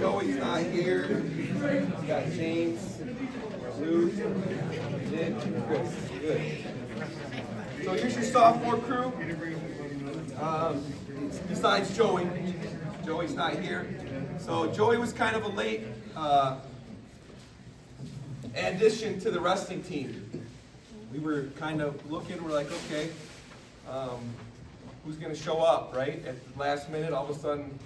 Joey's not here. We got James, Luke, Nick, and Chris. Good. So here's your sophomore crew. Besides Joey. Joey's not here. So Joey was kind of a late addition to the wrestling team. We were kind of looking, we're like, okay, who's going to show up, right? At the last minute, all of a sudden,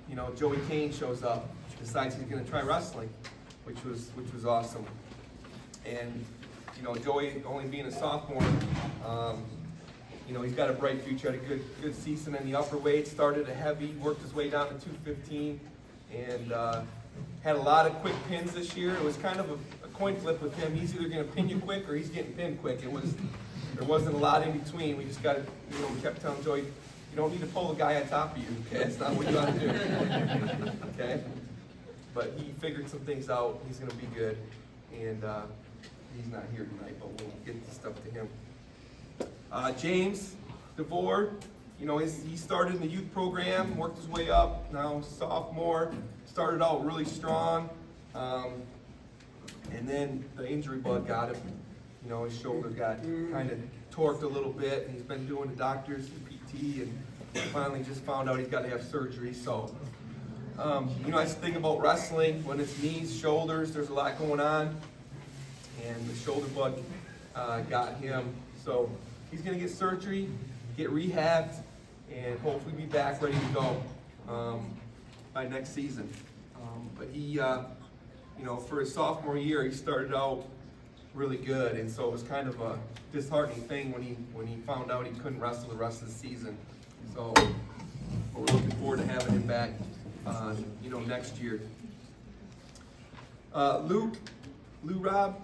you know, Joey Kane shows up, decides he's going to try wrestling, which was awesome. And, you know, Joey, only being a sophomore, you know, he's got a bright future, had a good season in the upper weight, started a heavy, worked his way down to 215, and had a lot of quick pins this year. It was kind of a coin flip with him. He's either going to pin you quick or he's getting pinned quick. There wasn't a lot in between. We just got to, you know, we kept telling Joey, you don't need to pull the guy on top of you, okay? That's not what you want to do, okay? But he figured some things out. He's going to be good, and he's not here tonight, but we'll get the stuff to him. James DeVore, you know, he started in the youth program, worked his way up, now sophomore, started out really strong, and then the injury bug got him. You know, his shoulder got kind of torqued a little bit, and he's been doing the doctors, the PT, and finally just found out he's got to have surgery. So, you know, that's the thing about wrestling, when it's knees, shoulders, there's a lot going on, and the shoulder bug got him. So he's going to get surgery, get rehabbed, and hopefully be back ready to go by next season. But he, you know, for his sophomore year, he started out really good, and so it was kind of a disheartening thing when he found out he couldn't wrestle the rest of the season. So we're looking forward to having him back, you know, next year. Lou Rob,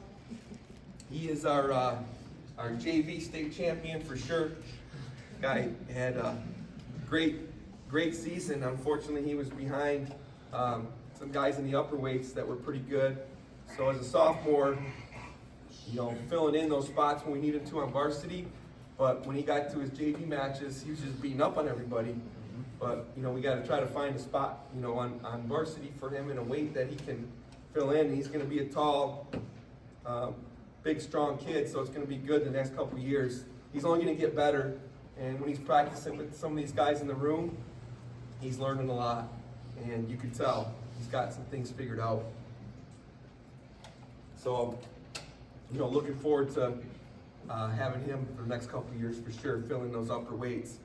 he is our JV state champion for sure. Guy had a great season. Unfortunately, he was behind some guys in the upper weights that were pretty good. So as a sophomore, you know, filling in those spots when we needed to on varsity. But when he got to his JV matches, he was just beating up on everybody. But, you know, we got to try to find a spot, you know, on varsity for him in a weight that he can fill in. He's going to be a tall, big, strong kid, so it's going to be good the next couple years. He's only going to get better, and when he's practicing with some of these guys in the room, he's learning a lot, and you can tell he's got some things figured out. So, you know, looking forward to having him for the next couple years for sure, filling those upper weights.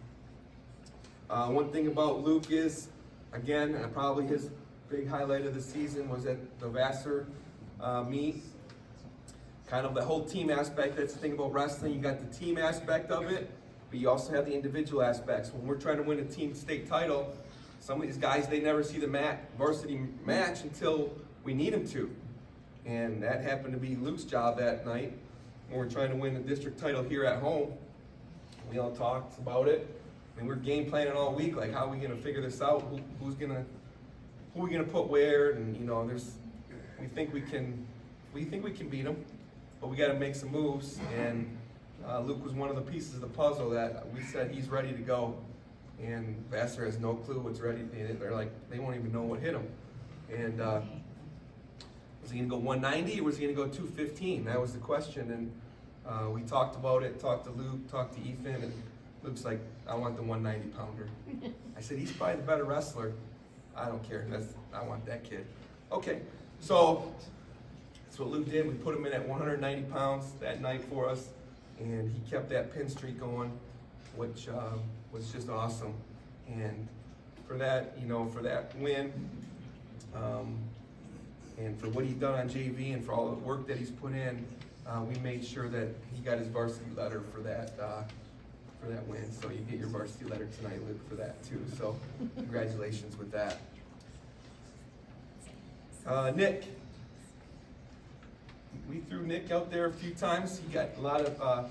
One thing about Luke is, again, probably his big highlight of the season was at the Vassar meet. Kind of the whole team aspect. That's the thing about wrestling. You got the team aspect of it, but you also have the individual aspects. When we're trying to win a team state title, some of these guys, they never see the varsity match until we need them to. And that happened to be Luke's job that night when we're trying to win the district title here at home. We all talked about it, and we're game planning all week, like how are we going to figure this out? Who are we going to put where? And you know, we think we can beat them, but we got to make some moves. And Luke was one of the pieces of the puzzle that we said he's ready to go, and Vassar has no clue what's ready. They're like, they won't even know what hit him. And was he going to go 190 or was he going to go 215? That was the question. And we talked about it, talked to Luke, talked to Ethan, and Luke's like, I want the 190 pounder. I said, he's probably the better wrestler. I don't care. I want that kid. Okay, so that's what Luke did. We put him in at 190 pounds that night for us, and he kept that pin streak going, which was just awesome. And for that, you know, for that win, and for what he's done on JV and for all the work that he's put in, we made sure that he got his varsity letter for that win. So you get your varsity letter tonight, Luke, for that too. So congratulations with that. Nick, we threw Nick out there a few times. He got a lot of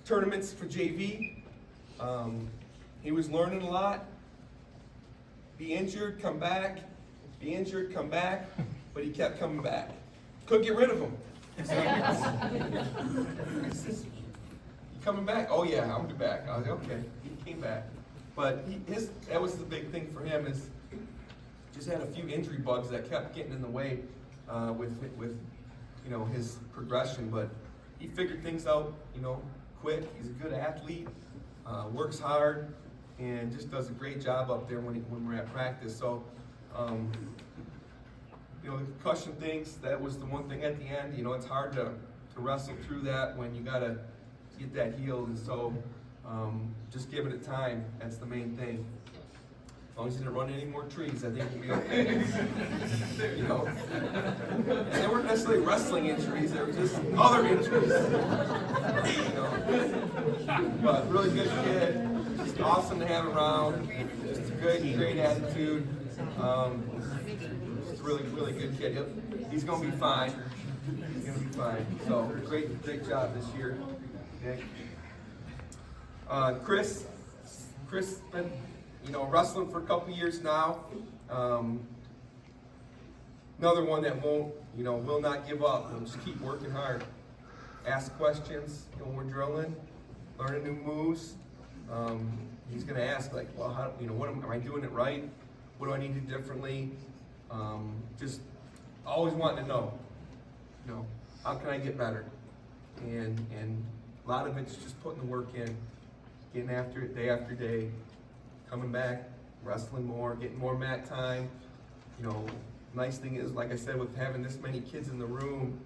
tournaments for JV. He was learning a lot. Be injured, come back. Be injured, come back. But he kept coming back. Couldn't get rid of him. You coming back? Oh yeah, I'll be back. I was like, okay. He came back. But that was the big thing for him is just had a few injury bugs that kept getting in the way with you know, his progression, but he figured things out, you know, quick. He's a good athlete, works hard, and just does a great job up there when we're at practice. So, you know, the concussion things, that was the one thing at the end. You know, it's hard to wrestle through that when you gotta get that healed, and so just giving it time, that's the main thing. As long as he didn't run any more trees, I think we'll be okay. You know? And they weren't necessarily wrestling injuries, they were just other injuries. You know? But really good kid, just awesome to have around, just a great attitude. Just really good kid. He's gonna be fine. He's gonna be fine. So great job this year, Nick. Chris been, you know, wrestling for a couple years now. Another one that will not give up. We'll just keep working hard. Ask questions, you know, when we're drilling, learning new moves. He's gonna ask, like, well, how, you know, what am I doing it right? What do I need to do differently? Just always wanting to know, you know, how can I get better? And a lot of it's just putting the work in, getting after it day after day, coming back, wrestling more, getting more mat time. You know, nice thing is, like I said, with having this many kids in the room,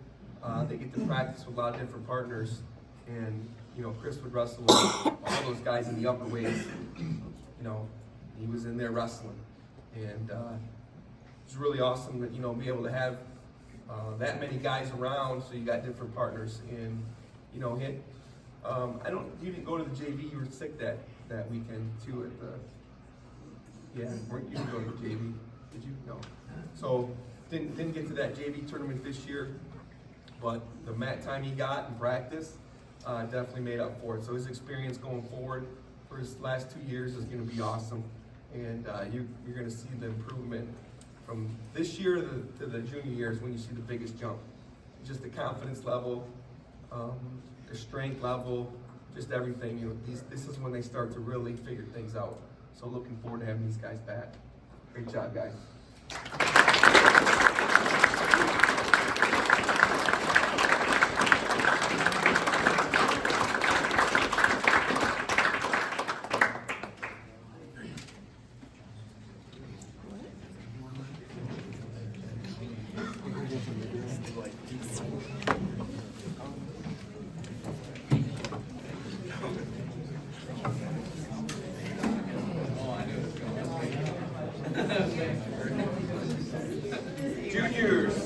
they get to practice with a lot of different partners. And, you know, Chris would wrestle with all those guys in the upper weights. You know, he was in there wrestling. And it's really awesome that, you know, be able to have that many guys around, so you got different partners. And, you know, you didn't go to the JV, you were sick that weekend too at the, yeah, you didn't go to the JV, did you? No. So, didn't get to that JV tournament this year, but the mat time he got in practice definitely made up for it. So his experience going forward for his last 2 years is gonna be awesome. And you're gonna see the improvement from this year to the junior years when you see the biggest jump. Just the confidence level, the strength level, just everything. You know, this is when they start to really figure things out. So looking forward to having these guys back. Great job, guys. Juniors.